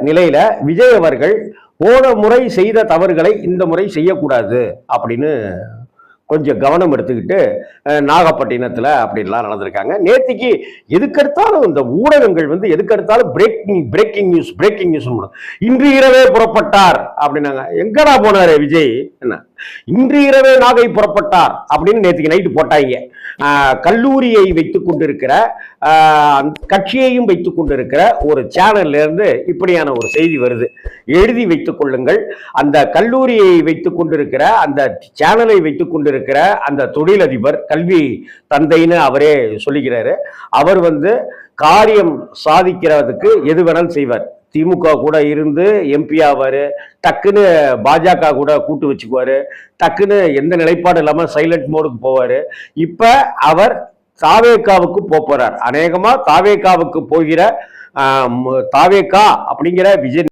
நிலையில விஜய் அவர்கள் போன முறை செய்த தவறுகளை இந்த முறை செய்யக்கூடாது அப்படின்னு கொஞ்சம் கவனம் எடுத்துக்கிட்டு நாகப்பட்டினத்தில் அப்படின்லாம் நடந்திருக்காங்க. நேத்திக்கு எதுக்கெடுத்தாலும் இந்த ஊடகங்கள் வந்து எதுக்கெடுத்தாலும் பிரேக்கிங் நியூஸ் இன்று இரவே புறப்பட்டார் அப்படின்னாங்க. எங்கடா போனாரு விஜய்? என்ன இன்று இரவே நாகை புறப்பட்டார் அப்படின்னு நேற்றுக்கு நைட்டு போட்டாங்க. கல்லூரியை வைத்துக் கொண்டிருக்கிற கட்சியையும் வைத்துக் கொண்டிருக்கிற ஒரு சேனல்ல இருந்து இப்படியான ஒரு செய்தி வருது. எழுதி வைத்துக் கொள்ளுங்கள். அந்த கல்லூரியை வைத்துக் கொண்டிருக்கிற அந்த சேனலை வைத்துக் கொண்டிருக்கிற அந்த தொழிலதிபர் கல்வி தந்தைன்னு அவரே சொல்லிக்கிறாரு. அவர் வந்து காரியம் சாதிக்கிறதுக்கு எது வேணாலும் செய்வார். திமுக கூட இருந்து எம்பி ஆவாரு, டக்குன்னு பாஜக கூட கூட்டு வச்சுக்குவாரு, டக்குன்னு எந்த நிலைப்பாடு இல்லாம சைலண்ட் மோடுக்கு போவாரு. இப்ப அவர் தாவேகாவுக்கு போறார். அநேகமா தாவேகாவுக்கு போகிற தாவேகா அப்படிங்கிற விஜய்